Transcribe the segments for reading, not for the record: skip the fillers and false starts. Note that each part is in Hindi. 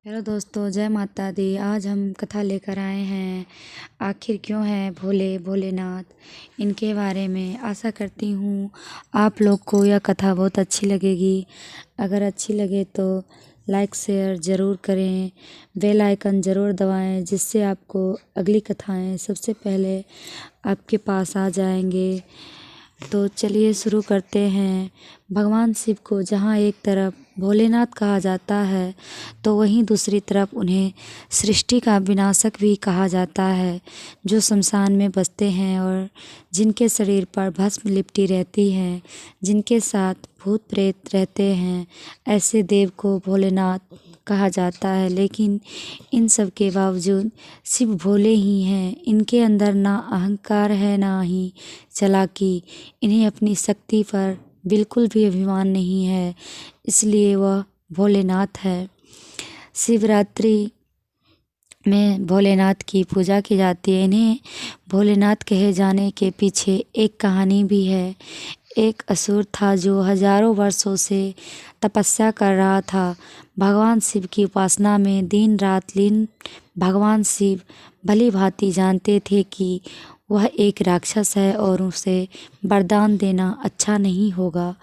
हेलो दोस्तों, जय माता दी। आज हम कथा लेकर आए हैं आखिर क्यों है भोले भोलेनाथ, इनके बारे में। आशा करती हूँ आप लोग को यह कथा बहुत अच्छी लगेगी। अगर अच्छी लगे तो लाइक शेयर ज़रूर करें, बेल आइकन ज़रूर दबाएं, जिससे आपको अगली कथाएं सबसे पहले आपके पास आ जाएंगे। तो चलिए शुरू करते हैं। भगवान शिव को जहाँ एक तरफ भोलेनाथ कहा जाता है तो वहीं दूसरी तरफ उन्हें सृष्टि का विनाशक भी कहा जाता है, जो शमशान में बसते हैं और जिनके शरीर पर भस्म लिपटी रहती है, जिनके साथ भूत प्रेत रहते हैं, ऐसे देव को भोलेनाथ कहा जाता है। लेकिन इन सब के बावजूद शिव भोले ही हैं। इनके अंदर ना अहंकार है ना ही चालाकी। इन्हें अपनी शक्ति पर बिल्कुल भी अभिमान नहीं है, इसलिए वह भोलेनाथ है। शिवरात्रि में भोलेनाथ की पूजा की जाती है। इन्हें भोलेनाथ कहे जाने के पीछे एक कहानी भी है। एक असुर था जो हजारों वर्षों से तपस्या कर रहा था। भगवान शिव की उपासना में दिन रात लीन भगवान शिव भली भांति जानते थे कि वह एक राक्षस है और उसे वरदान देना अच्छा नहीं होगा।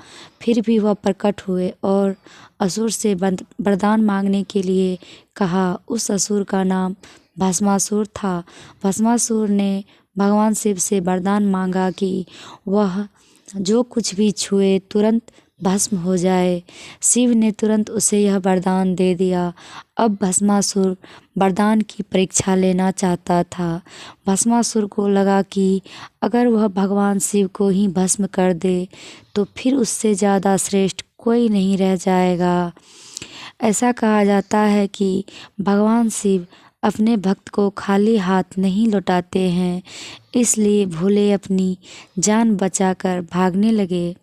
फिर भी वह प्रकट हुए और असुर से वरदान मांगने के लिए कहा। उस असुर का नाम भस्मासुर था। भस्मासुर ने भगवान शिव से वरदान मांगा कि वह जो कुछ भी छुए तुरंत भस्म हो जाए। शिव ने तुरंत उसे यह वरदान दे दिया। अब भस्मासुर वरदान की परीक्षा लेना चाहता था। भस्मासुर को लगा कि अगर वह भगवान शिव को ही भस्म कर दे तो फिर उससे ज़्यादा श्रेष्ठ कोई नहीं रह जाएगा। ऐसा कहा जाता है कि भगवान शिव अपने भक्त को खाली हाथ नहीं लौटाते हैं, इसलिए भोले अपनी जान बचाकर भागने लगे।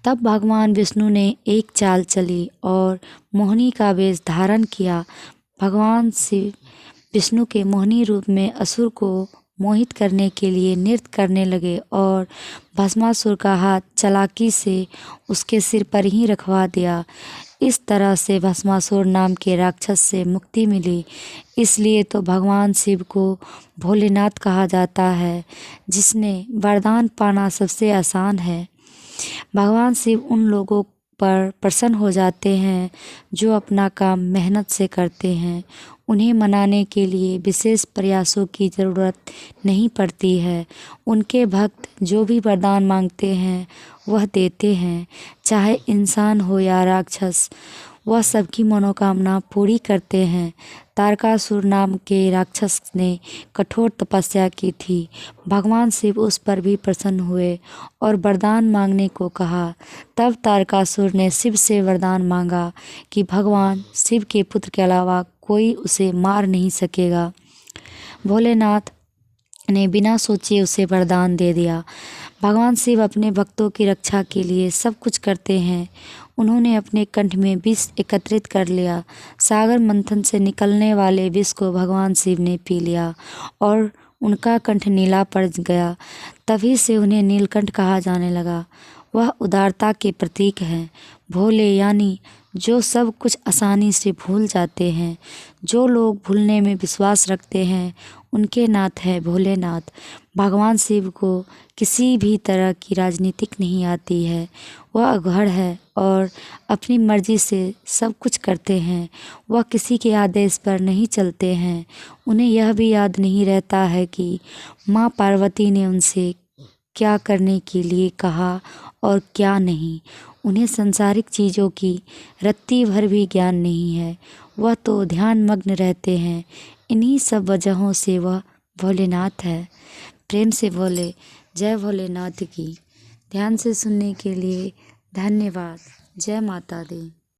तब भगवान विष्णु ने एक चाल चली और मोहिनी का वेश धारण किया। भगवान शिव विष्णु के मोहिनी रूप में असुर को मोहित करने के लिए नृत्य करने लगे और भस्मासुर का हाथ चालाकी से उसके सिर पर ही रखवा दिया। इस तरह से भस्मासुर नाम के राक्षस से मुक्ति मिली। इसलिए तो भगवान शिव को भोलेनाथ कहा जाता है, जिसने वरदान पाना सबसे आसान है। भगवान शिव उन लोगों पर प्रसन्न हो जाते हैं जो अपना काम मेहनत से करते हैं। उन्हें मनाने के लिए विशेष प्रयासों की ज़रूरत नहीं पड़ती है। उनके भक्त जो भी वरदान मांगते हैं वह देते हैं, चाहे इंसान हो या राक्षस। वह सबकी मनोकामना पूरी करते हैं। तारकासुर नाम के राक्षस ने कठोर तपस्या की थी। भगवान शिव उस पर भी प्रसन्न हुए और वरदान मांगने को कहा। तब तारकासुर ने शिव से वरदान मांगा कि भगवान शिव के पुत्र के अलावा कोई उसे मार नहीं सकेगा। भोलेनाथ ने बिना सोचे उसे वरदान दे दिया। भगवान शिव अपने भक्तों की रक्षा के लिए सब कुछ करते हैं। उन्होंने अपने कंठ में विष एकत्रित कर लिया। सागर मंथन से निकलने वाले विष को भगवान शिव ने पी लिया और उनका कंठ नीला पड़ गया। तभी से उन्हें नीलकंठ कहा जाने लगा। वह उदारता के प्रतीक हैं। भोले यानी जो सब कुछ आसानी से भूल जाते हैं। जो लोग भूलने में विश्वास रखते हैं उनके नाथ है भोलेनाथ। भगवान शिव को किसी भी तरह की राजनीतिक नहीं आती है। वह अघड़ है और अपनी मर्जी से सब कुछ करते हैं। वह किसी के आदेश पर नहीं चलते हैं। उन्हें यह भी याद नहीं रहता है कि माँ पार्वती ने उनसे क्या करने के लिए कहा और क्या नहीं। उन्हें संसारिक चीज़ों की रत्ती भर भी ज्ञान नहीं है। वह तो ध्यान मग्न रहते हैं। इन्हीं सब वजहों से वह भोलेनाथ है। प्रेम से बोले जय भोलेनाथ की। ध्यान से सुनने के लिए धन्यवाद। जय माता दी।